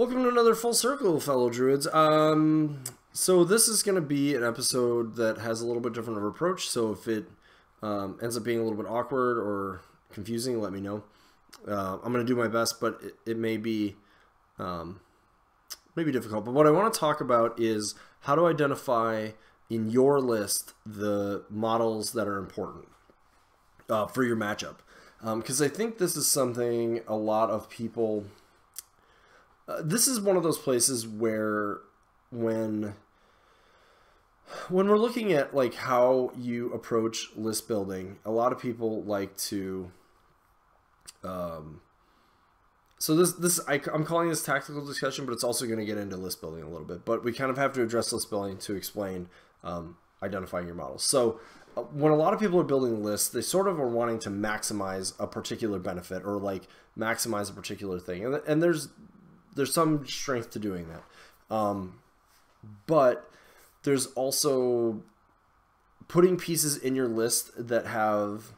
Welcome to another Full Circle, fellow druids. So this is going to be an episode that has a little bit different of approach, so if it ends up being a little bit awkward or confusing, let me know. I'm going to do my best, but it may be difficult. But what I want to talk about is how to identify in your list the models that are important for your matchup. Because I think this is something a lot of people... this is one of those places where when we're looking at like how you approach list building, a lot of people like to so I'm calling this tactical discussion, but it's also going to get into list building a little bit, but we kind of have to address list building to explain identifying your models. So when a lot of people are building lists, they sort of are wanting to maximize a particular benefit or like maximize a particular thing, and there's some strength to doing that. But there's also putting pieces in your list that have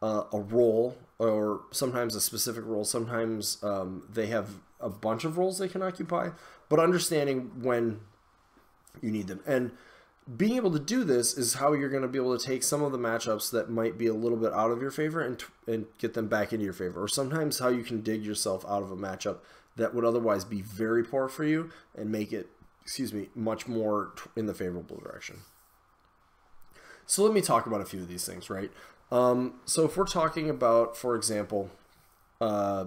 a role, or sometimes a specific role. Sometimes they have a bunch of roles they can occupy, but understanding when you need them. And being able to do this is how you're going to be able to take some of the matchups that might be a little bit out of your favor and get them back into your favor. Or sometimes how you can dig yourself out of a matchup that would otherwise be very poor for you and make it, much more in the favorable direction. So let me talk about a few of these things, right? So if we're talking about, for example, I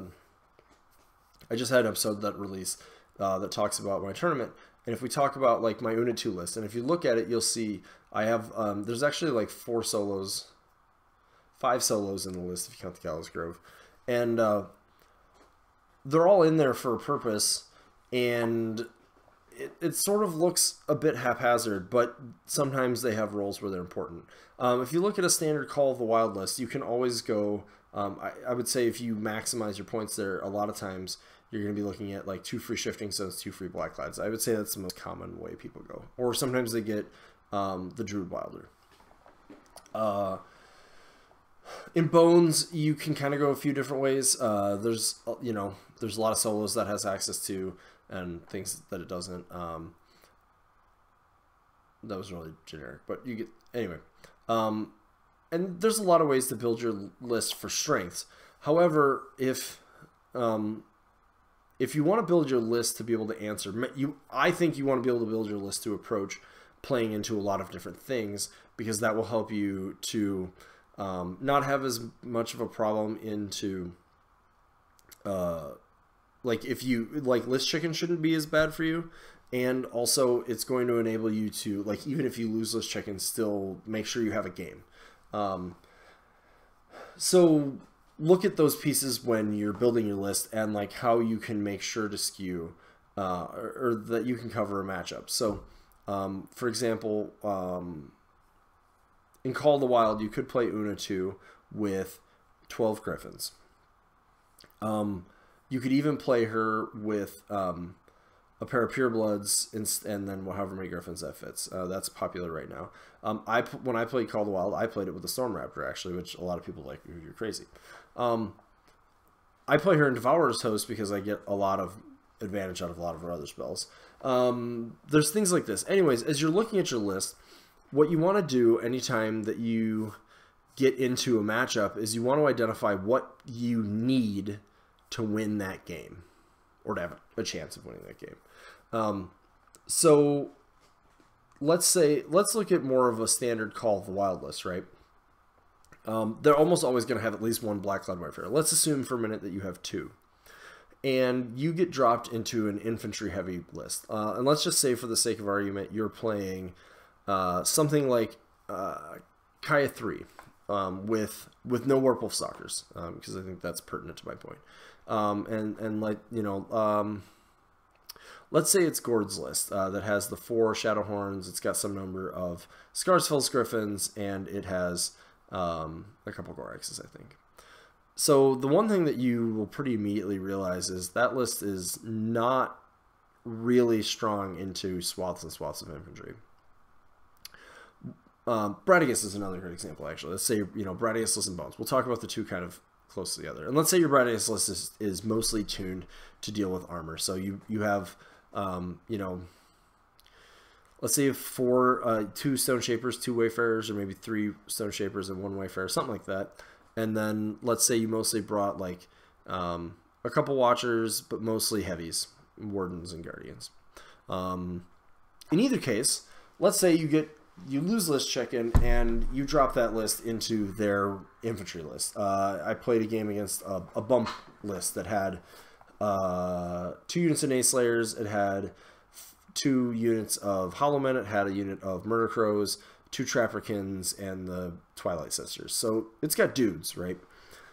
just had an episode that released that talks about my tournament. And if we talk about like my Una 2 list, and if you look at it, you'll see I have, there's actually like 5 solos in the list if you count the Gallows Grove. And they're all in there for a purpose, and it sort of looks a bit haphazard, but sometimes they have roles where they're important. If you look at a standard Call of the Wild list, you can always go, I would say if you maximize your points there, a lot of times you're going to be looking at like 2 free Shifting Stones, 2 free Blackclads. I would say that's the most common way people go. Or sometimes they get the Druid Wilder. In Bones, you can kind of go a few different ways. There's a lot of solos that has access to, and things that it doesn't. That was really generic, but you get anyway. And there's a lot of ways to build your list for strengths. However, if you want to build your list to be able to answer, I think you want to be able to build your list to approach playing into a lot of different things, because that will help you to not have as much of a problem into like if you like list chicken shouldn't be as bad for you, and also it's going to enable you to, like, even if you lose list chicken, still make sure you have a game. So look at those pieces when you're building your list, and like how you can make sure to skew or that you can cover a matchup. So for example, in Call of the Wild, you could play Una 2 with 12 Griffins. You could even play her with a pair of Purebloods and then however many Griffins that fits. That's popular right now. When I played Call of the Wild, I played it with a Storm Raptor, actually, which a lot of people like. You're crazy. I play her in Devourer's Host because I get a lot of advantage out of a lot of her other spells. There's things like this. Anyways, as you're looking at your list, what you want to do anytime that you get into a matchup is you want to identify what you need to win that game, or to have a chance of winning that game. So let's look at more of a standard Call of the Wild list, right? They're almost always going to have at least one Blackclad Warfare. Let's assume for a minute that you have 2. And you get dropped into an infantry heavy list. And let's just say, for the sake of argument, you're playing something like Kaya 3 with no Werewolf Stalkers, because I think that's pertinent to my point. And like, let's say it's Gord's list that has the 4 Shadowhorns, it's got some number of Scarsfell's Griffins, and it has a couple Goraxes, I think. So the one thing that you will pretty immediately realize is that list is not really strong into swaths and swaths of infantry. Bradigus is another great example, actually. Let's say, Bradigus, List, and Bones. We'll talk about the 2 kind of close together. And let's say your Bright Ace list is mostly tuned to deal with armor. So you have, you know, let's say you have 2 Stone Shapers, 2 Wayfarers, or maybe 3 Stone Shapers and 1 Wayfarer, something like that. And then let's say you mostly brought like a couple Watchers, but mostly heavies, Wardens and Guardians. In either case, let's say you lose list check-in and you drop that list into their infantry list. I played a game against a bump list that had 2 units of Ace Slayers. It had 2 units of Hollowmen. It had a unit of Murder Crows, 2 Trapperkins, and the Twilight Sisters. So it's got dudes, right?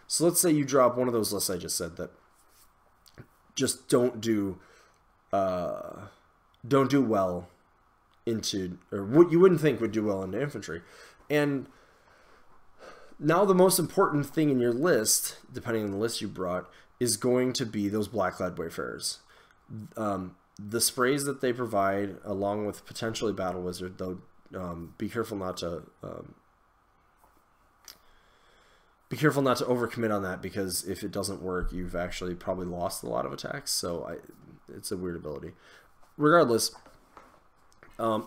So let's say you drop one of those lists I just said that just don't do well into, or what you wouldn't think would do well into infantry. And now the most important thing in your list, depending on the list you brought, is going to be those Black-clad Wayfarers. The sprays that they provide, along with potentially Battle Wizard, though be careful not to overcommit on that, because if it doesn't work, you've actually probably lost a lot of attacks. So it's a weird ability. Regardless,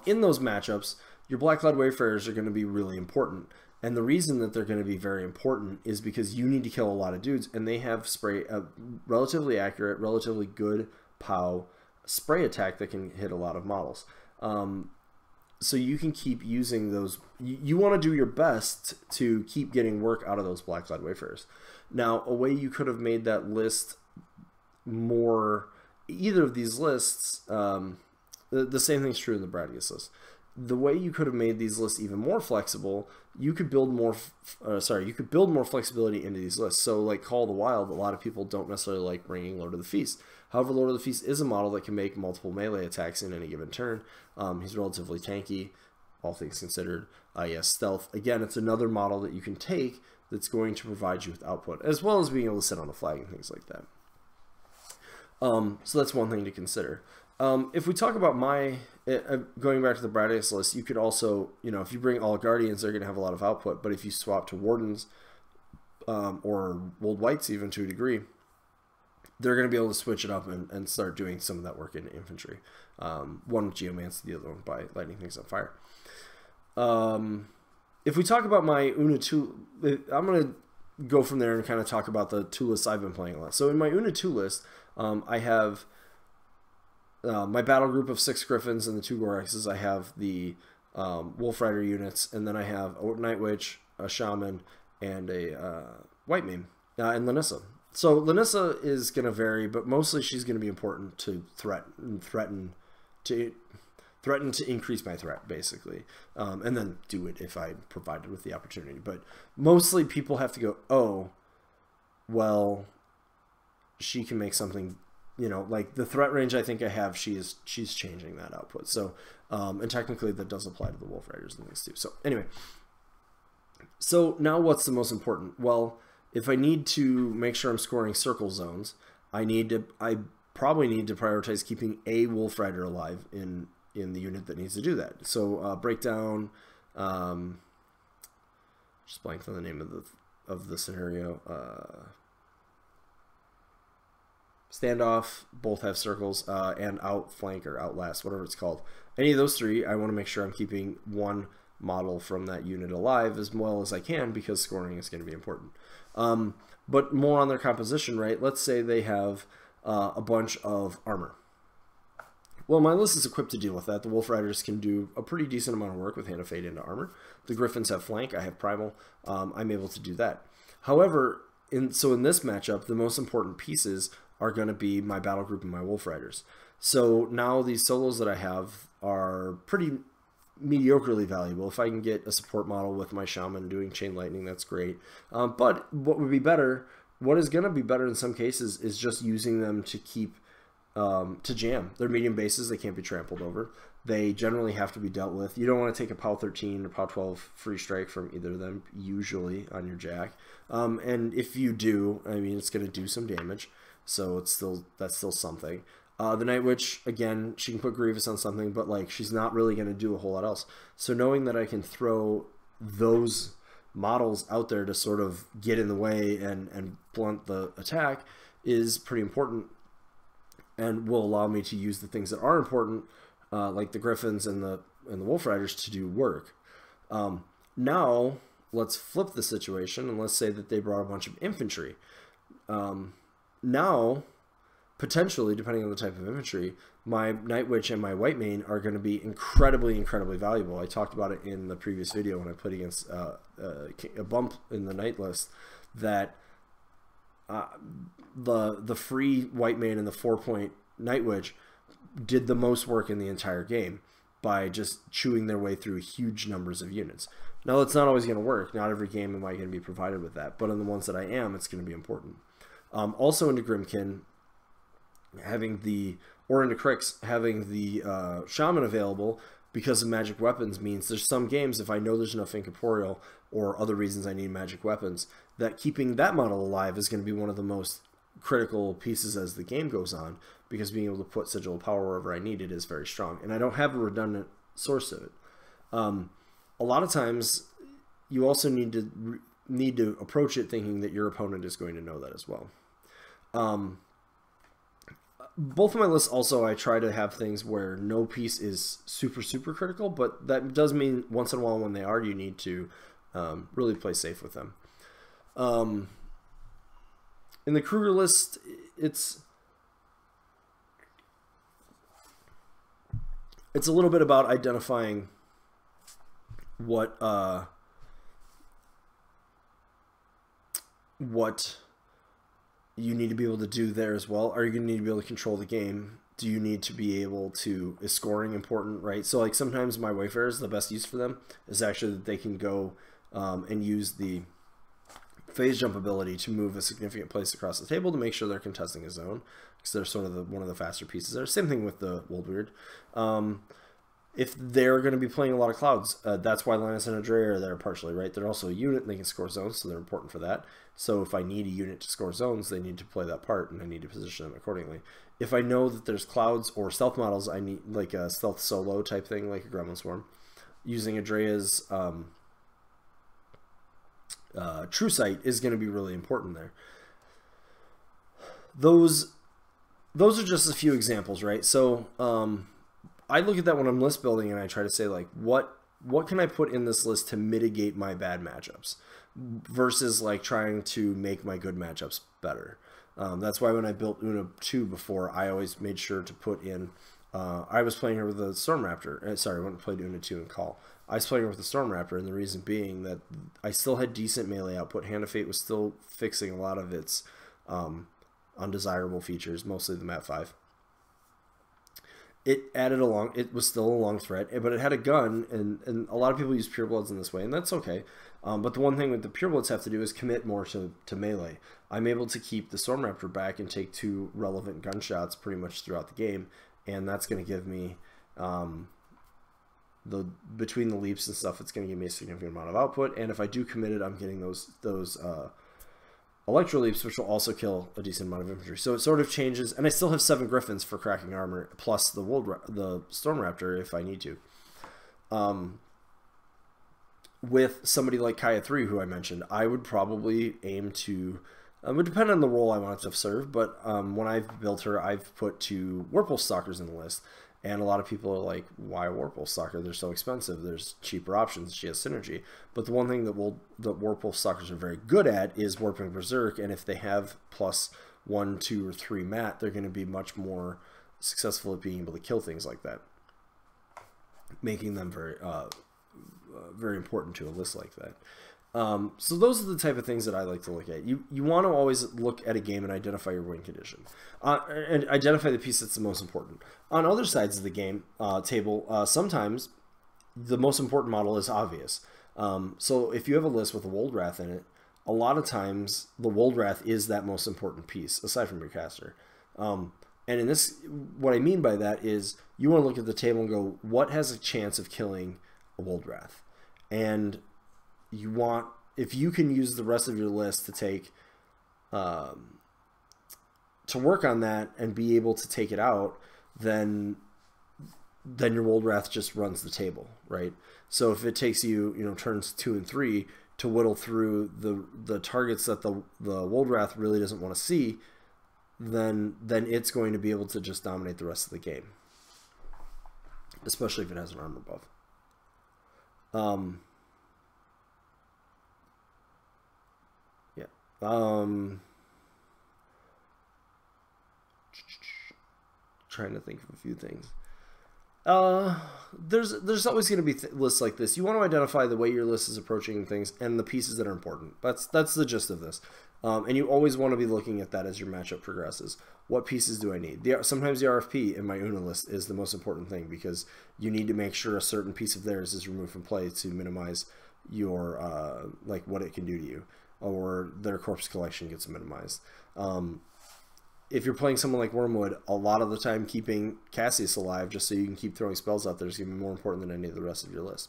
in those matchups, your Black-clad Wayfarers are going to be really important. And the reason that they're going to be very important is because you need to kill a lot of dudes, and they have relatively accurate, relatively good POW spray attack that can hit a lot of models. So you can keep using those. You want to do your best to keep getting work out of those Black-clad Wayfarers. Now, a way you could have made that list more, either of these lists, the same thing's true in the Bradius list. The way you could have made these lists even more flexible, you could build more. You could build more flexibility into these lists. So, like Call of the Wild, a lot of people don't necessarily like bringing Lord of the Feast. However, Lord of the Feast is a model that can make multiple melee attacks in any given turn. He's relatively tanky, all things considered. Yes, stealth. Again, it's another model that you can take that's going to provide you with output, as well as being able to sit on a flag and things like that. So that's one thing to consider. If we talk about going back to the Bright Ace list, you could also, if you bring all Guardians, they're going to have a lot of output. But if you swap to Wardens or Wold Whites even to a degree, they're going to be able to switch it up and start doing some of that work in infantry. One with Geomance, the other one by lighting things on fire. If we talk about my Una 2, I'm going to go from there and kind of talk about the 2 lists I've been playing a lot. So in my Una 2 list, I have my battle group of 6 Griffins and the 2 Goraxes. I have the Wolf Rider units, and then I have a Night Witch, a Shaman, and a White Mane, and Lanissa. So Lanissa is going to vary, but mostly she's going to be important to threaten to increase my threat, basically, and then do it if I provided with the opportunity. But mostly people have to go, oh, well, she can make something, like the threat range I think I have, she's changing that output. So, and technically that does apply to the Wolf Riders and things too. So anyway, so now what's the most important? Well, if I need to make sure I'm scoring circle zones, I probably need to prioritize keeping a Wolf Rider alive in the unit that needs to do that. So breakdown, just blanked on the name of the scenario. Standoff, both have circles, and outflank or outlast, whatever it's called. Any of those 3, I want to make sure I'm keeping one model from that unit alive as well as I can, because scoring is going to be important. But more on their composition, right? Let's say they have a bunch of armor. Well, my list is equipped to deal with that. The Wolf Riders can do a pretty decent amount of work with Hand of Fate into armor. The Griffins have flank. I have primal. I'm able to do that. However, in this matchup, the most important pieces are going to be my battle group and my Wolf Riders. So now these solos that I have are pretty mediocrely valuable. If I can get a support model with my Shaman doing Chain Lightning, that's great. But what would be better, what is going to be better in some cases, is just using them to keep to jam. They're medium bases. They can't be trampled over. They generally have to be dealt with. You don't want to take a POW 13 or POW 12 free strike from either of them, usually, on your Jack. And if you do, I mean, it's going to do some damage. So that's still something. The Night Witch, again, she can put Grievous on something, but like she's not really going to do a whole lot else. So knowing that I can throw those models out there to sort of get in the way and blunt the attack is pretty important, and will allow me to use the things that are important, like the Griffins and the Wolf Riders, to do work. Now let's flip the situation, and let's say that they brought a bunch of infantry. Now, potentially, depending on the type of infantry, my Night Witch and my White Mane are going to be incredibly valuable. I talked about it in the previous video when I played against a bump in the Night list, that the free White Mane and the 4-point Night Witch did the most work in the entire game by just chewing their way through huge numbers of units. Now, that's not always going to work. Not every game am I going to be provided with that, but in the ones that I am, it's going to be important. Also into Grymkin, having into Crix, having the Shaman available because of magic weapons means there's some games, if I know there's enough incorporeal or other reasons I need magic weapons, that keeping that model alive is going to be one of the most critical pieces as the game goes on, because being able to put Sigil of Power wherever I need it is very strong, and I don't have a redundant source of it. A lot of times you also need to approach it thinking that your opponent is going to know that as well. Both of my lists also, I try to have things where no piece is super critical, but that does mean once in a while when they are, you need to really play safe with them. In the Kruger list, it's a little bit about identifying what you need to be able to do there as well. Are you going to need to be able to control the game? Do you need to be able to... Is scoring important, right? So like sometimes my Wayfarers, the best use for them is actually that they can go and use the phase jump ability to move a significant place across the table to make sure they're contesting a zone, because they're sort of one of the faster pieces there. Same thing with the Woldweird. If they're going to be playing a lot of clouds, that's why Linus and Adrea are there partially, right? They're also a unit and they can score zones, so they're important for that. So if I need a unit to score zones, they need to play that part, and I need to position them accordingly. If I know that there's clouds or stealth models, I need like a stealth solo type thing, like a Gremlin Swarm. Using Adrea's True Sight is going to be really important there. Those are just a few examples, right? So I look at that when I'm list building, and I try to say, like, what can I put in this list to mitigate my bad matchups versus like trying to make my good matchups better. That's why when I built Una 2 before, I always made sure to put in I was playing her with a Storm Raptor. Sorry, when I played Una 2 in Call, I was playing her with a Storm Raptor, and the reason being that I still had decent melee output. Hand of Fate was still fixing a lot of its undesirable features, mostly the Mat 5. It was still a long threat, but it had a gun, and a lot of people use Purebloods in this way, and that's okay. But the one thing that the Purebloods have to do is commit more to melee. I'm able to keep the Storm Raptor back and take 2 relevant gunshots pretty much throughout the game, and that's going to give me, between the leaps and stuff, it's going to give me a significant amount of output, and if I do commit it, I'm getting those Electro Leaps, which will also kill a decent amount of infantry. So it sort of changes, and I still have 7 Griffins for cracking armor, plus the Storm Raptor if I need to. With somebody like Kaya 3, who I mentioned, I would probably aim to... it would depend on the role I want to serve, but when I've built her, I've put 2 Warpulse Stalkers in the list. And a lot of people are like, why a Warpulse Stalker? They're so expensive. There's cheaper options. She has synergy. But the one thing that Warpulse Stalkers are very good at is Warping Berserk. And if they have plus 1, 2, or 3 mat, they're going to be much more successful at being able to kill things like that, making them very important to a list like that. So those are the type of things that I like to look at. You want to always look at a game and identify your win condition, and identify the piece that's the most important. On other sides of the game table, sometimes the most important model is obvious. So if you have a list with a Woldwrath in it, a lot of times the Woldwrath is that most important piece, aside from your caster. And in this, what I mean by that is you want to look at the table and go, what has a chance of killing a Woldwrath? And you want, if you can use the rest of your list to take to work on that and be able to take it out, then your Woldwrath just runs the table, right? So if it takes you, turns 2 and 3, to whittle through the targets that the Woldrath really doesn't want to see, then it's going to be able to just dominate the rest of the game, especially if it has an armor buff. Trying to think of a few things. There's always going to be lists like this. You want to identify the way your list is approaching things and the pieces that are important. That's the gist of this. And you always want to be looking at that as your matchup progresses. What pieces do I need? Sometimes the RFP in my Una list is the most important thing, because you need to make sure a certain piece of theirs is removed from play to minimize your like what it can do to you, or their corpse collection gets minimized. If you're playing someone like Wormwood, a lot of the time keeping Cassius alive just so you can keep throwing spells out there is going to be more important than any of the rest of your list.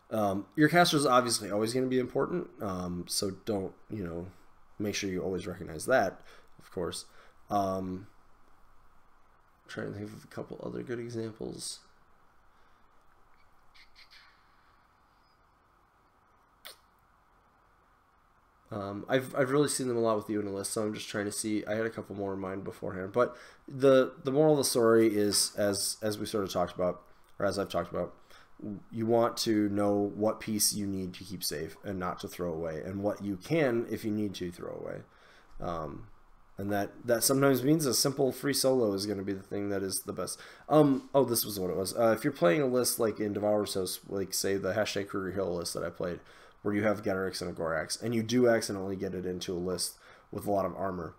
Your caster is obviously always going to be important, so don't, make sure you always recognize that, of course. Trying to think of a couple other good examples. I've really seen them a lot with the Una list, so I'm just trying to see. I had a couple more in mind beforehand, but the moral of the story is, as we sort of talked about, or as I've talked about, you want to know what piece you need to keep safe and not to throw away, and what you can, if you need to, throw away. And that sometimes means a simple free solo is going to be the thing that is the best. Oh, this was what it was. If you're playing a list like in Devourer's Host, like say the #Kruger-Hill list that I played, where you have Getorix and a Gorax, and you do accidentally get it into a list with a lot of armor.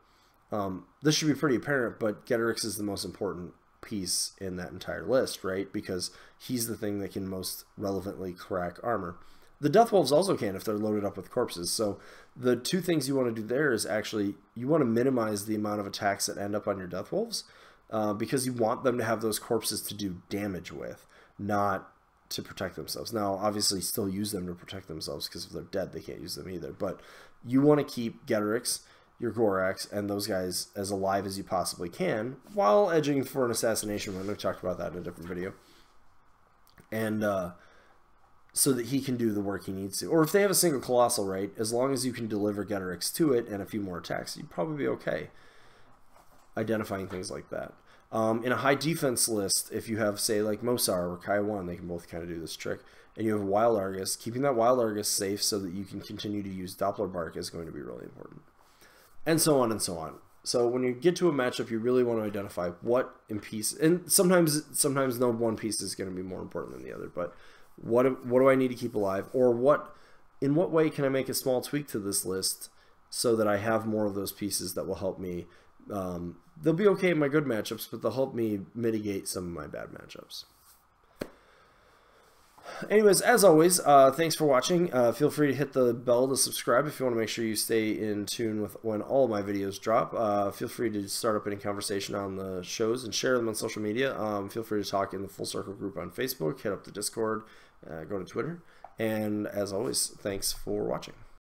This should be pretty apparent, but Getorix is the most important piece in that entire list, right? Because he's the thing that can most relevantly crack armor. The Death Wolves also can if they're loaded up with corpses. So the two things you want to do there is actually you want to minimize the amount of attacks that end up on your Death Wolves, because you want them to have those corpses to do damage with, not to protect themselves. Now, obviously, still use them to protect themselves, because if they're dead, they can't use them either. But you want to keep Getorix, your Gorax, and those guys as alive as you possibly can, while edging for an assassination run. I've talked about that in a different video. And so that he can do the work he needs to. Or if they have a single Colossal, right, as long as you can deliver Getorix to it and a few more attacks, you'd probably be okay identifying things like that. In a high defense list, if you have, say, like Mosar or Kai-1, they can both kind of do this trick, and you have Wild Argus, keeping that Wild Argus safe so that you can continue to use Doppler Bark is going to be really important. And so on and so on. So when you get to a matchup, you really want to identify what in piece, and sometimes no one piece is going to be more important than the other, but what do I need to keep alive, or in what way can I make a small tweak to this list so that I have more of those pieces that will help me. They'll be okay in my good matchups, but they'll help me mitigate some of my bad matchups. Anyways, as always, thanks for watching. Feel free to hit the bell to subscribe if you want to make sure you stay in tune with when all of my videos drop. Feel free to start up any conversation on the shows and share them on social media. Feel free to talk in the Full Circle group on Facebook, hit up the Discord, go to Twitter. And as always, thanks for watching.